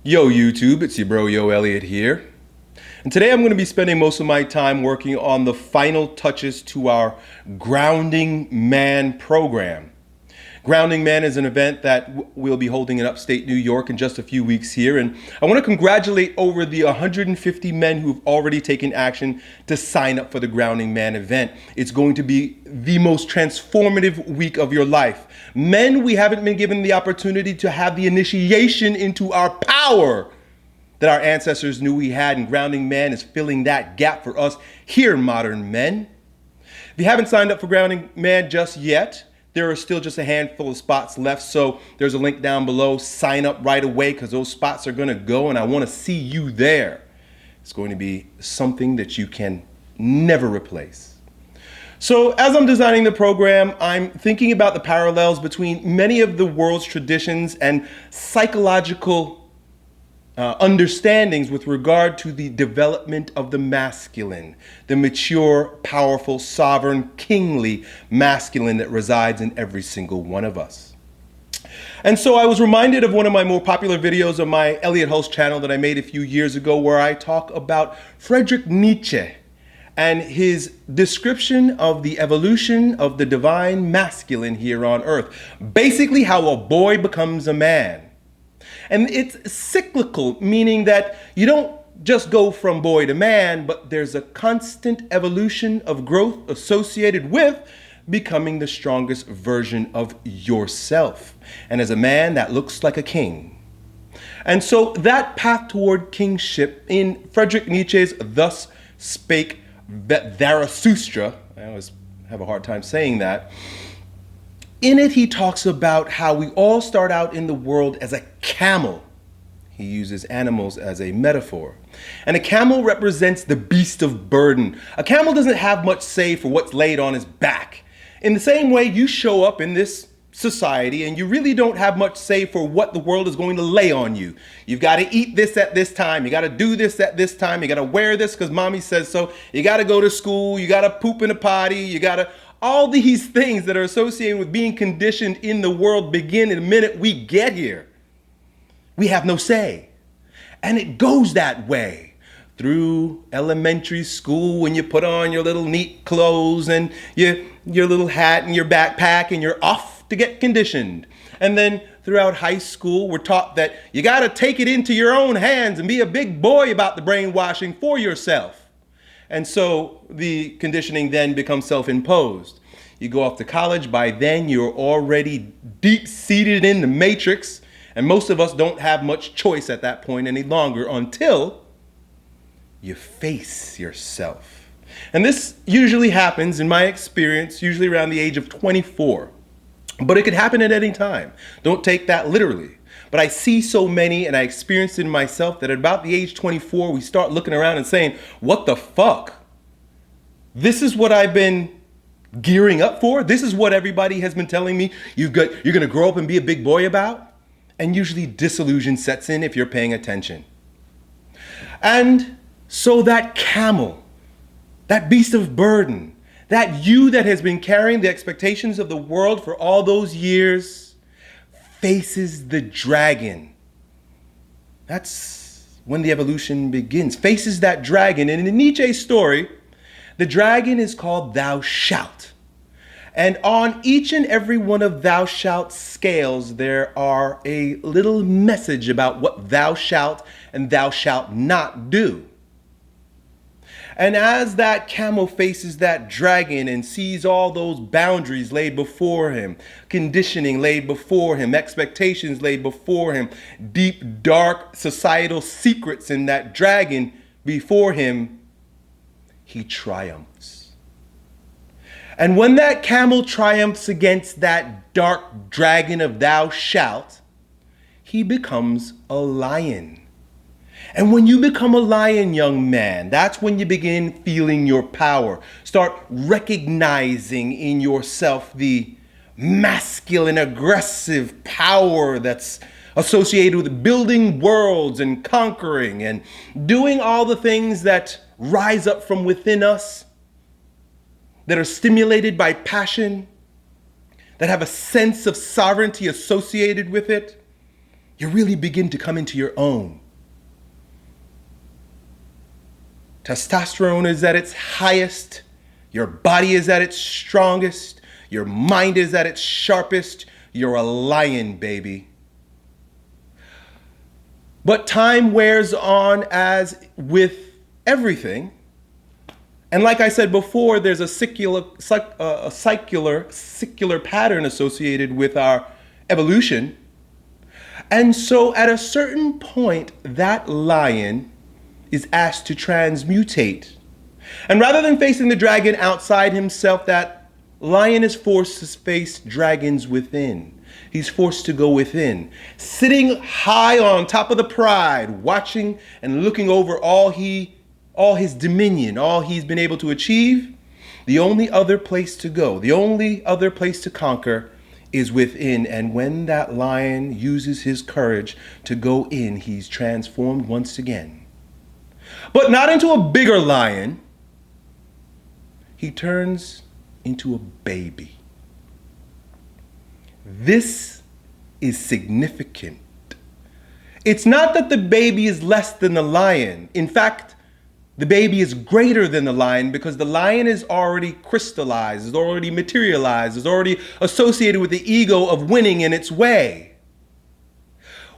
Yo YouTube, it's your bro Yo Elliott here. And today I'm going to be spending most of my time working on the final touches to our Grounding Man program. Grounding Man is an event that we'll be holding in upstate New York in just a few weeks here. And I want to congratulate over the 150 men who've already taken action to sign up for the Grounding Man event. It's going to be the most transformative week of your life. Men, we haven't been given the opportunity to have the initiation into our power that our ancestors knew we had, and Grounding Man is filling that gap for us here, modern men. If you haven't signed up for Grounding Man just yet, there are still just a handful of spots left, so there's a link down below. Sign up right away because those spots are going to go, and I want to see you there. It's going to be something that you can never replace. So as I'm designing the program, I'm thinking about the parallels between many of the world's traditions and psychological understandings with regard to the development of the masculine, the mature, powerful, sovereign, kingly masculine that resides in every single one of us. And so I was reminded of one of my more popular videos on my Elliott Hulse channel that I made a few years ago, where I talk about Friedrich Nietzsche and his description of the evolution of the divine masculine here on earth. Basically how a boy becomes a man. And it's cyclical, meaning that you don't just go from boy to man, but there's a constant evolution of growth associated with becoming the strongest version of yourself. And as a man, that looks like a king. And so that path toward kingship in Friedrich Nietzsche's Thus Spake Zarathustra, I always have a hard time saying that. In it, he talks about how we all start out in the world as a camel. He uses animals as a metaphor. And a camel represents the beast of burden. A camel doesn't have much say for what's laid on his back. In the same way, you show up in this society and you really don't have much say for what the world is going to lay on you. You've got to eat this at this time. You got to do this at this time. You got to wear this because mommy says so. You got to go to school. You got to poop in a potty. You got to... All these things that are associated with being conditioned in the world begin in the minute we get here. We have no say. And it goes that way through elementary school when you put on your little neat clothes and your little hat and your backpack and you're off to get conditioned. And then throughout high school, we're taught that you got to take it into your own hands and be a big boy about the brainwashing for yourself. And so the conditioning then becomes self-imposed. You go off to college, by then you're already deep-seated in the matrix, and most of us don't have much choice at that point any longer until you face yourself. And this usually happens, in my experience, usually around the age of 24. But it could happen at any time. Don't take that literally. But I see so many, and I experienced it in myself, that at about the age 24, we start looking around and saying, what the fuck? This is what I've been gearing up for? This is what everybody has been telling me you're going to grow up and be a big boy about? And usually disillusion sets in if you're paying attention. And so that camel, that beast of burden, that you that has been carrying the expectations of the world for all those years, faces the dragon. That's when the evolution begins. Faces that dragon. And in Nietzsche's story, the dragon is called thou shalt. And on each and every one of thou shalt scales, there are a little message about what thou shalt and thou shalt not do. And as that camel faces that dragon and sees all those boundaries laid before him, conditioning laid before him, expectations laid before him, deep, dark societal secrets in that dragon before him, he triumphs. And when that camel triumphs against that dark dragon of thou shalt, he becomes a lion. And when you become a lion, young man, that's when you begin feeling your power. Start recognizing in yourself the masculine, aggressive power that's associated with building worlds and conquering and doing all the things that rise up from within us, that are stimulated by passion, that have a sense of sovereignty associated with it. You really begin to come into your own. Testosterone is at its highest. Your body is at its strongest. Your mind is at its sharpest. You're a lion, baby. But time wears on as with everything. And like I said before, there's a secular pattern associated with our evolution. And so at a certain point, that lion is asked to transmutate. And rather than facing the dragon outside himself, that lion is forced to face dragons within. He's forced to go within, sitting high on top of the pride, watching and looking over all his dominion, all he's been able to achieve. The only other place to go, the only other place to conquer is within. And when that lion uses his courage to go in, he's transformed once again. But not into a bigger lion. He turns into a baby. This is significant. It's not that the baby is less than the lion. In fact, the baby is greater than the lion because the lion is already crystallized, is already materialized, is already associated with the ego of winning in its way.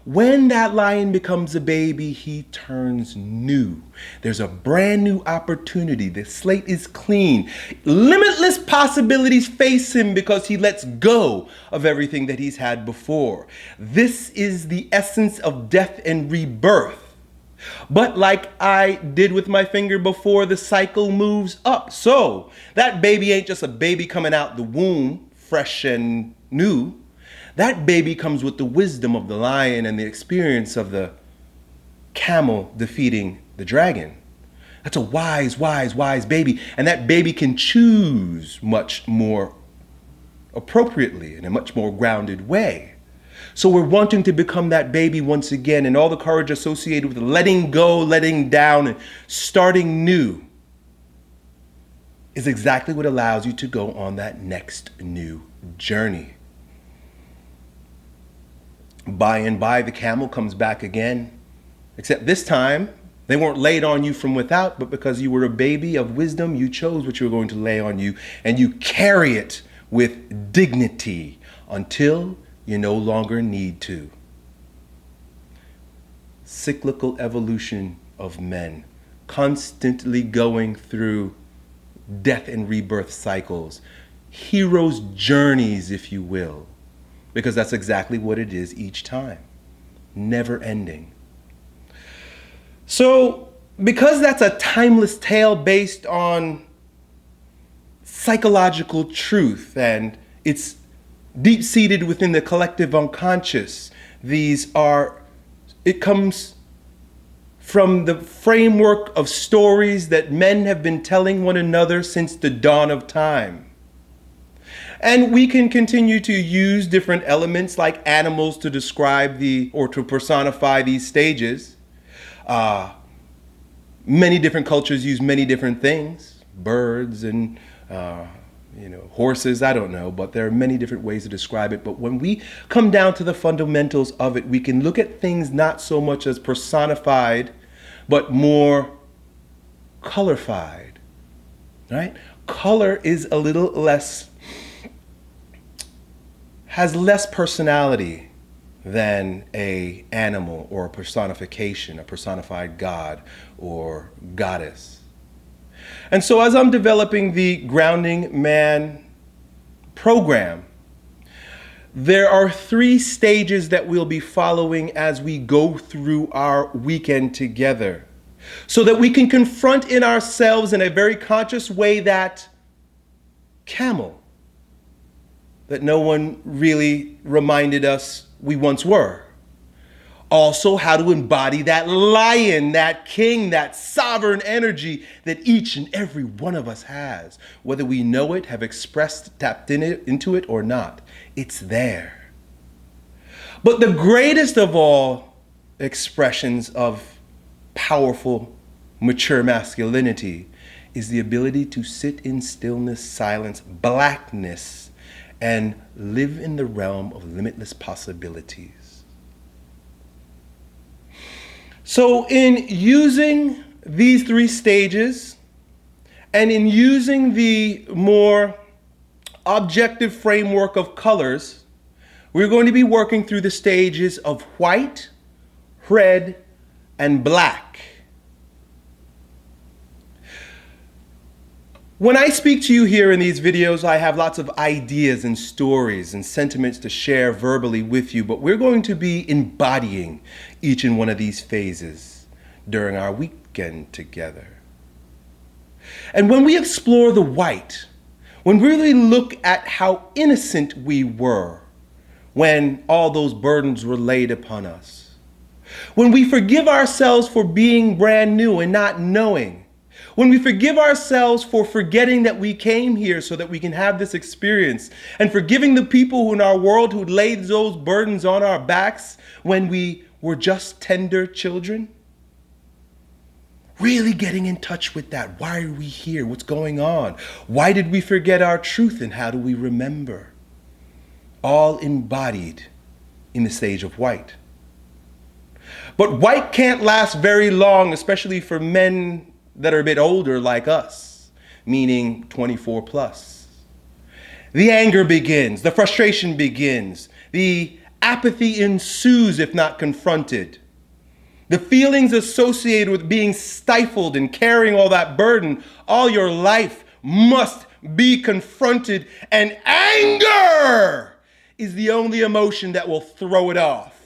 When that lion becomes a baby, he turns new. There's a brand new opportunity. The slate is clean. Limitless possibilities face him because he lets go of everything that he's had before. This is the essence of death and rebirth. But like I did with my finger before, the cycle moves up. So that baby ain't just a baby coming out the womb, fresh and new. That baby comes with the wisdom of the lion and the experience of the camel defeating the dragon. That's a wise, wise, wise baby. And that baby can choose much more appropriately in a much more grounded way. So we're wanting to become that baby once again, and all the courage associated with letting go, letting down, and starting new is exactly what allows you to go on that next new journey. By and by, the camel comes back again, except this time, they weren't laid on you from without, but because you were a baby of wisdom, you chose what you were going to lay on you, and you carry it with dignity until you no longer need to. Cyclical evolution of men, constantly going through death and rebirth cycles, heroes' journeys, if you will. Because that's exactly what it is each time. Never ending. So, because that's a timeless tale based on psychological truth and it's deep-seated within the collective unconscious, it comes from the framework of stories that men have been telling one another since the dawn of time. And we can continue to use different elements like animals to describe or to personify these stages. Many different cultures use many different things, birds and horses, I don't know, but there are many different ways to describe it. But when we come down to the fundamentals of it, we can look at things not so much as personified, but more colorified, right? Color is a little less, has less personality than an animal or a personification, a personified god or goddess. And so as I'm developing the Grounding Man program, there are 3 stages that we'll be following as we go through our weekend together, so that we can confront in ourselves in a very conscious way that camel that no one really reminded us we once were. Also, how to embody that lion, that king, that sovereign energy that each and every one of us has, whether we know it, have expressed, tapped into it or not. It's there. But the greatest of all expressions of powerful, mature masculinity is the ability to sit in stillness, silence, blackness, and live in the realm of limitless possibilities. So in using these three stages, and in using the more objective framework of colors, we're going to be working through the stages of white, red, and black. When I speak to you here in these videos, I have lots of ideas and stories and sentiments to share verbally with you, but we're going to be embodying each and one of these phases during our weekend together. And when we explore the white, when we really look at how innocent we were when all those burdens were laid upon us, when we forgive ourselves for being brand new and not knowing, when we forgive ourselves for forgetting that we came here so that we can have this experience, and forgiving the people in our world who laid those burdens on our backs when we were just tender children, really getting in touch with that. Why are we here? What's going on? Why did we forget our truth, and how do we remember? All embodied in the stage of white. But white can't last very long, especially for men that are a bit older like us, meaning 24 plus. The anger begins, the frustration begins, the apathy ensues if not confronted. The feelings associated with being stifled and carrying all that burden all your life must be confronted, and anger is the only emotion that will throw it off.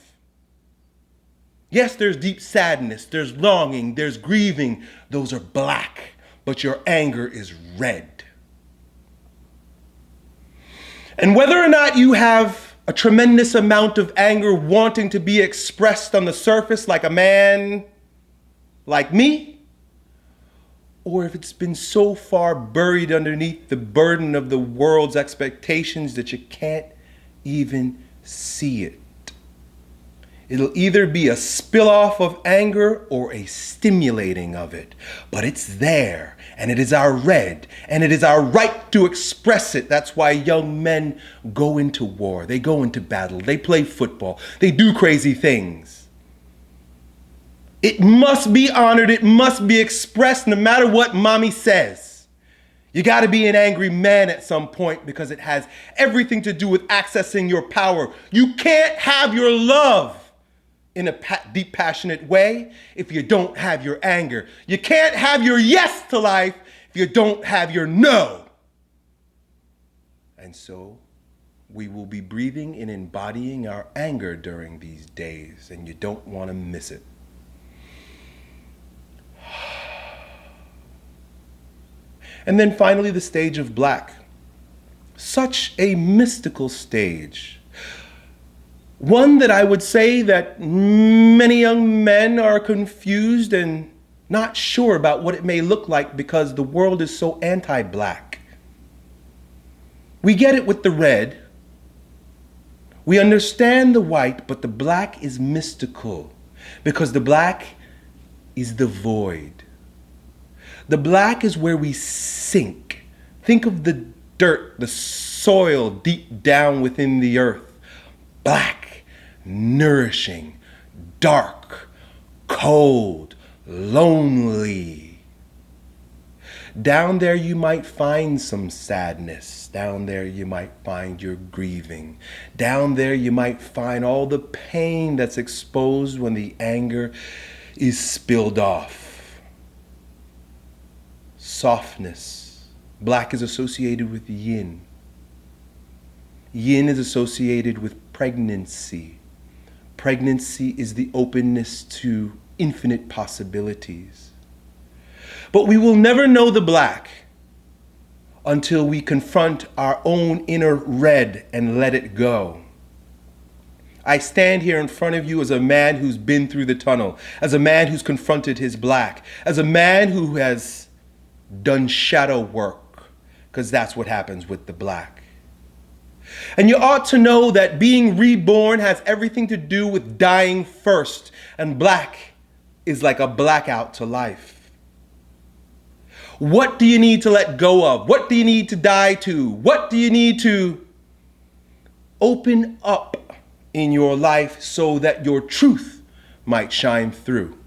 Yes, there's deep sadness, there's longing, there's grieving. Those are black, but your anger is red. And whether or not you have a tremendous amount of anger wanting to be expressed on the surface like a man like me, or if it's been so far buried underneath the burden of the world's expectations that you can't even see it. It'll either be a spill-off of anger or a stimulating of it. But it's there, and it is our red, and it is our right to express it. That's why young men go into war, they go into battle, they play football, they do crazy things. It must be honored, it must be expressed no matter what mommy says. You gotta be an angry man at some point because it has everything to do with accessing your power. You can't have your love in a deep, passionate way if you don't have your anger. You can't have your yes to life if you don't have your no. And so we will be breathing and embodying our anger during these days, and you don't want to miss it. And then finally, the stage of black. Such a mystical stage. One that I would say that many young men are confused and not sure about what it may look like because the world is so anti-black. We get it with the red. We understand the white, but the black is mystical because the black is the void. The black is where we sink. Think of the dirt, the soil deep down within the earth. Black. Nourishing, dark, cold, lonely. Down there you might find some sadness. Down there you might find your grieving. Down there you might find all the pain that's exposed when the anger is spilled off. Softness. Black is associated with yin. Yin is associated with pregnancy. Pregnancy is the openness to infinite possibilities. But we will never know the black until we confront our own inner red and let it go. I stand here in front of you as a man who's been through the tunnel, as a man who's confronted his black, as a man who has done shadow work, because that's what happens with the black. And you ought to know that being reborn has everything to do with dying first, and black is like a blackout to life. What do you need to let go of? What do you need to die to? What do you need to open up in your life so that your truth might shine through?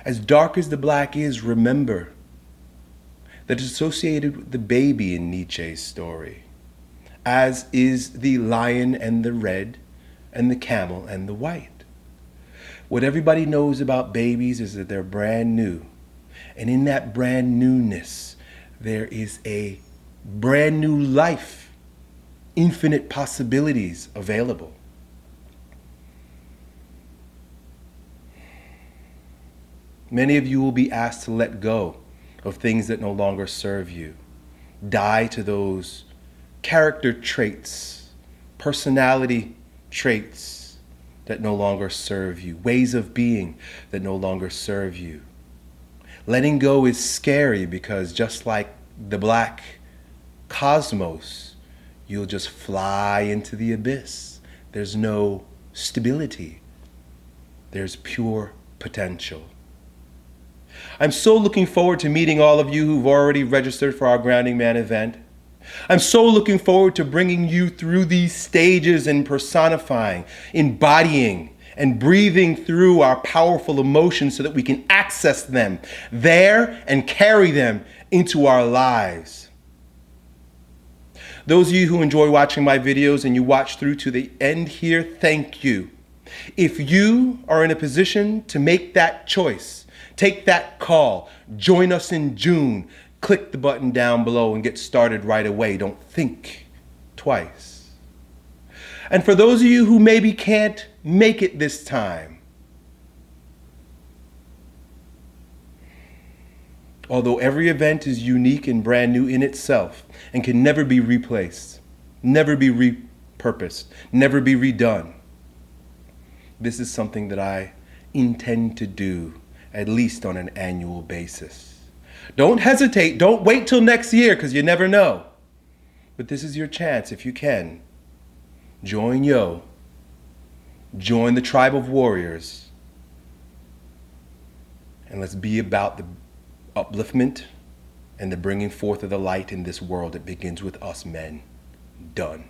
As dark as the black is, remember that it's associated with the baby in Nietzsche's story, as is the lion and the red, and the camel and the white. What everybody knows about babies is that they're brand new. And in that brand newness, there is a brand new life, infinite possibilities available. Many of you will be asked to let go of things that no longer serve you. Die to those character traits, personality traits that no longer serve you, ways of being that no longer serve you. Letting go is scary because just like the black cosmos, you'll just fly into the abyss. There's no stability. There's pure potential. I'm so looking forward to meeting all of you who've already registered for our Grounding Man event. I'm so looking forward to bringing you through these stages and personifying, embodying, and breathing through our powerful emotions so that we can access them there and carry them into our lives. Those of you who enjoy watching my videos and you watch through to the end here, thank you. If you are in a position to make that choice, take that call, join us in June, click the button down below and get started right away. Don't think twice. And for those of you who maybe can't make it this time, although every event is unique and brand new in itself and can never be replaced, never be repurposed, never be redone, this is something that I intend to do at least on an annual basis. Don't hesitate. Don't wait till next year because you never know. But this is your chance if you can. Join Yo. Join the tribe of warriors. And let's be about the upliftment and the bringing forth of the light in this world. It begins with us men. Done.